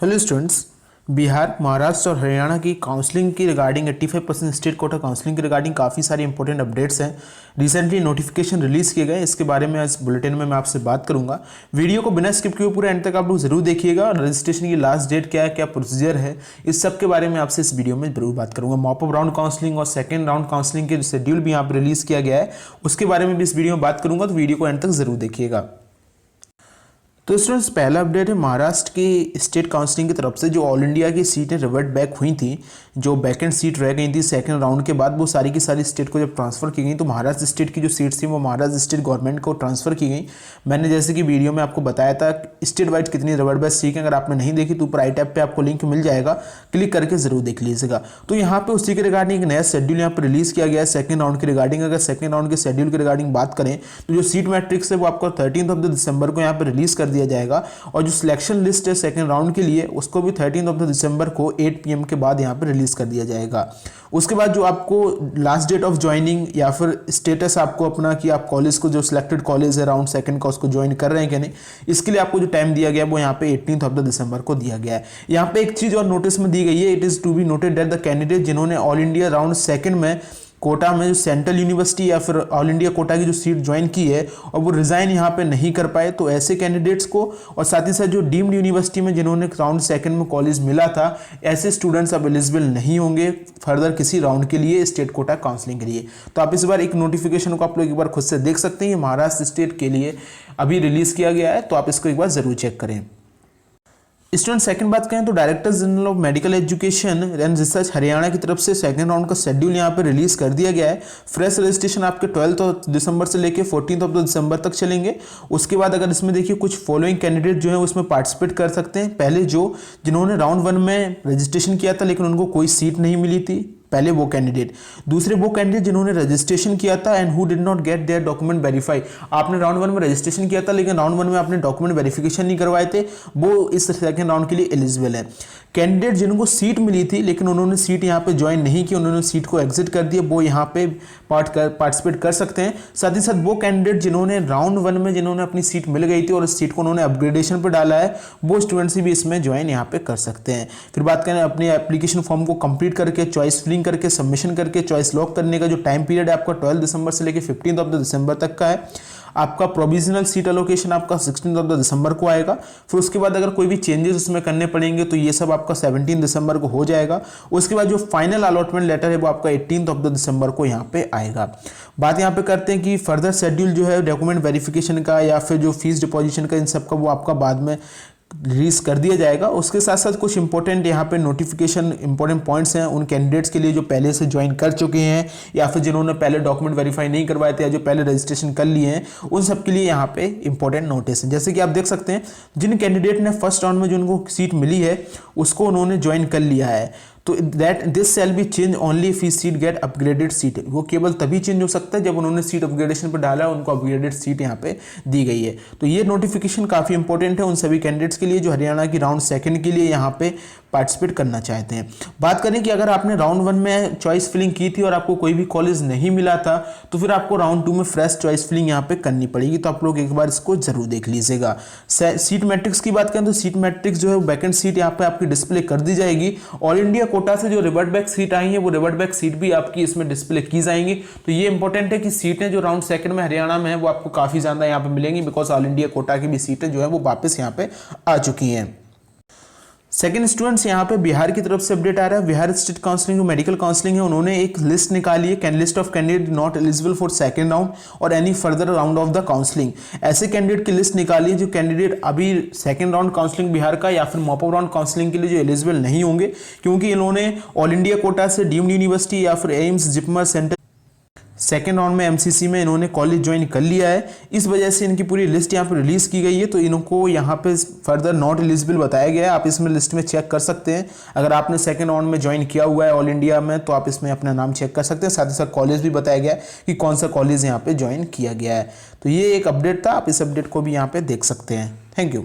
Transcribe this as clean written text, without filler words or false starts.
Hello students. Bihar, Maharashtra और हरियाणा की counselling की रिगार्डिंग 85% स्टेट कोटा काउंसलिंग की रिगार्डिंग काफ़ी सारी इंपॉर्टेंट अपडेट्स हैं। रिसेंटली नोटिफिकेशन रिलीज़ किए गए, इसके बारे में इस बुलेटिन में मैं आपसे बात करूंगा। वीडियो को बिना स्किप किए पूरे एंड तक आप लोग जरूर देखिएगा। रजिस्ट्रेशन की लास्ट डेट क्या है, क्या प्रोसीजर है, इस सब के बारे में आपसे इस वीडियो में जरूर बात करूंगा। मॉप अप राउंड काउंसलिंग और सेकेंड राउंड काउंसलिंग के शेड्यूल भी यहाँ पर रिलीज़ किया गया है, उसके बारे में भी इस वीडियो में बात करूंगा, तो वीडियो को एंड तक जरूर देखिएगा। तो स्टूडेंट्स, पहला अपडेट है महाराष्ट्र की स्टेट काउंसलिंग की तरफ से। जो ऑल इंडिया की सीटें रिवर्ट बैक हुई थी, जो वैकेंट सीट रह गई थी सेकंड राउंड के बाद, वो सारी की सारी स्टेट को जब ट्रांसफर की गई, तो महाराष्ट्र स्टेट की जो सीट्स थी वो महाराष्ट्र स्टेट गवर्नमेंट को ट्रांसफर की गई। मैंने जैसे कि वीडियो में आपको बताया था स्टेट वाइज कितनी रिवर्ट बैक सीट है, अगर आपने नहीं देखी तो ऊपर आई टैब पे आपको लिंक मिल जाएगा, क्लिक करके जरूर देख लीजिएगा। तो यहाँ पे उसी के रिगार्डिंग एक नया शेड्यूल यहाँ पर रिलीज किया गया है सेकंड राउंड के रिगार्डिंग। अगर सेकंड राउंड के शेड्यूल के रिगार्डिंग बात करें तो जो सीट मैट्रिक्स है वो आपको 13 दिसंबर को यहाँ पर रिलीज कर दिया जाएगा, और जो सिलेक्शन लिस्ट है सेकंड राउंड के लिए उसको भी 13 दिसंबर को 8 PM के बाद यहाँ पर रिलीज कर दिया जाएगा। उसके बाद जो आपको लास्ट डेट ऑफ ज्वाइनिंग या फिर स्टेटस आपको अपना कि आप कॉलेज को, जो सिलेक्टेड कॉलेज है राउंड सेकंड का, उसको ज्वाइन कर रहे हैं कि नहीं, इसके लिए आपको जो टाइम दिया गया है वो यहाँ पे 18 दिसंबर को दिया गया है। यहाँ पे एक चीज और नोटिस में दी गई है, it is to be noted that the candidate जिन्होंने ऑल इंडिया राउंड सेकंड में कोटा में जो सेंट्रल यूनिवर्सिटी या फिर ऑल इंडिया कोटा की जो सीट ज्वाइन की है और वो रिजाइन यहाँ पे नहीं कर पाए, तो ऐसे कैंडिडेट्स को, और साथ ही साथ जो डीम्ड यूनिवर्सिटी में जिन्होंने राउंड सेकंड में कॉलेज मिला था, ऐसे स्टूडेंट्स अब एलिजिबल नहीं होंगे फर्दर किसी राउंड के लिए स्टेट कोटा काउंसलिंग के लिए। तो आप इस बार एक नोटिफिकेशन को आप लोग एक बार खुद से देख सकते हैं, महाराष्ट्र स्टेट के लिए अभी रिलीज किया गया है, तो आप इसको एक बार जरूर चेक करें। स्टूडेंट, सेकंड बात करें तो director general of medical education and research Haryana की तरफ से सेकंड राउंड का शेड्यूल यहाँ पे रिलीज कर दिया गया है। फ्रेश रजिस्ट्रेशन आपके 12 दिसंबर से लेके 14 दिसंबर तक चलेंगे। उसके बाद अगर इसमें देखिए कुछ फॉलोइंग कैंडिडेट जो है उसमें पार्टिसिपेट कर सकते हैं। पहले जिन्होंने राउंड 1 में रजिस्ट्रेशन किया था लेकिन उनको कोई सीट नहीं मिली थी, पहले वो कैंडिडेट। दूसरे वो कैंडिडेट जिन्होंने रजिस्ट्रेशन किया था and who did not get their document verify. आपने राउंड 1 में रजिस्ट्रेशन किया था लेकिन राउंड 1 में आपने डॉक्यूमेंट वेरिफिकेशन नहीं करवाए थे, वो इस सेकंड राउंड के लिए एलिजिबल है। कैंडिडेट जिनको सीट मिली थी लेकिन उन्होंने सीट यहाँ पे ज्वाइन नहीं की, उन्होंने सीट को एग्जिट कर दिया, वो यहाँ पे पार्टिसिपेट कर सकते हैं। साथ ही साथ वो कैंडिडेट जिन्होंने राउंड 1 में जिन्होंने अपनी सीट मिल गई थी और इस सीट को उन्होंने अपग्रेडेशन पर डाला है, वो स्टूडेंट्स भी इसमें ज्वाइन यहाँ पे कर सकते हैं। फिर बात करें अपने एप्लीकेशन फॉर्म को कंप्लीट करके, चॉइस फिलिंग करके, सबमिशन करके, चॉइस लॉक करने का जो टाइम पीरियड है आपका 12 दिसंबर से लेकर 15 दिसंबर तक का है। आपका प्रोविजनल सीट एलोकेशन आपका 16 दिसंबर को आएगा। फिर उसके बाद अगर कोई भी चेंजेस उसमें करने पड़ेंगे तो ये सब आपका 17 दिसंबर को हो जाएगा। उसके बाद जो फाइनल अलॉटमेंट लेटर है वो आपका 18 दिसंबर को यहाँ पे आएगा। बात यहाँ पे करते हैं कि फर्दर शेड्यूल जो है डॉक्यूमेंट वेरिफिकेशन का या फिर जो फीस डिपॉजिशन का, इन सब का वो आपका बाद में रिलीज कर दिया जाएगा। उसके साथ साथ कुछ इंपॉर्टेंट यहाँ पे नोटिफिकेशन इंपॉर्टेंट पॉइंट्स हैं उन कैंडिडेट्स के लिए जो पहले से ज्वाइन कर चुके हैं या फिर जिन्होंने पहले डॉक्यूमेंट वेरीफाई नहीं करवाए थे या जो पहले रजिस्ट्रेशन कर लिए हैं, उन सब के लिए यहाँ पे इंपॉर्टेंट नोटिस है। जैसे कि आप देख सकते हैं, जिन कैंडिडेट ने फर्स्ट राउंड में जो उनको सीट मिली है उसको उन्होंने ज्वाइन कर लिया है, तो that this shall be change only if his seat get upgraded seat. वो केवल तभी चेंज हो सकता है जब उन्होंने सीट अपग्रेडेशन पर डाला है, उनको अपग्रेडेड सीट यहाँ पे दी गई है। तो ये नोटिफिकेशन काफ़ी इंपॉर्टेंट है उन सभी कैंडिडेट्स के लिए जो हरियाणा की राउंड सेकंड के लिए यहाँ पे पार्टिसिपेट करना चाहते हैं। बात करें कि अगर आपने राउंड 1 में चॉइस फिलिंग की थी और आपको कोई भी कॉलेज नहीं मिला था, तो फिर आपको राउंड 2 में फ्रेश चॉइस फिलिंग यहाँ पे करनी पड़ेगी। तो आप लोग एक बार इसको जरूर देख लीजिएगा। सीट मैट्रिक्स की बात करें तो सीट मैट्रिक्स जो है वैकेंट सीट यहाँ पे आपकी डिस्प्ले कर दी जाएगी। ऑल इंडिया कोटा से जो रिवर्ट बैक सीट आई है वो रिवर्ट बैक सीट भी आपकी इसमें डिस्प्ले की जाएंगी। तो ये इंपॉर्टेंट है कि सीटें जो राउंड सेकंड में हरियाणा में है वो आपको काफी ज्यादा यहाँ पे मिलेंगी, बिकॉज ऑल इंडिया कोटा की भी सीटें जो है वो वापस यहाँ पे आ चुकी हैं। सेकेंड स्टूडेंट्स, यहाँ पे बिहार की तरफ से अपडेट आ रहा है। बिहार स्टेट काउंसलिंग जो मेडिकल काउंसलिंग है उन्होंने एक लिस्ट निकाली है, list of candidate not eligible for second round और any further round of the counselling. ऐसे कैंडिडेट की लिस्ट निकाली है जो कैंडिडेट अभी सेकंड राउंड काउंसलिंग बिहार का या फिर मॉप अप राउंड काउंसलिंग के लिए जो एलिजिबल नहीं होंगे, क्योंकि इन्होंने ऑल इंडिया कोटा से डीम्ड यूनिवर्सिटी या फिर AIIMS, JIPMER centre second round में MCC में इन्होंने कॉलेज ज्वाइन कर लिया है। इस वजह से इनकी पूरी लिस्ट यहाँ पे रिलीज की गई है, तो इनको यहाँ पे फर्दर नॉट एलिजिबल बताया गया है। आप इसमें लिस्ट में चेक कर सकते हैं, अगर आपने सेकेंड राउंड में ज्वाइन किया हुआ है ऑल इंडिया में तो आप इसमें अपना नाम चेक कर सकते हैं। साथ ही साथ कॉलेज भी बताया गया है कि कौन सा कॉलेज यहाँ पे ज्वाइन किया गया है। तो ये एक अपडेट था, आप इस अपडेट को भी यहाँ पे देख सकते हैं। Thank you.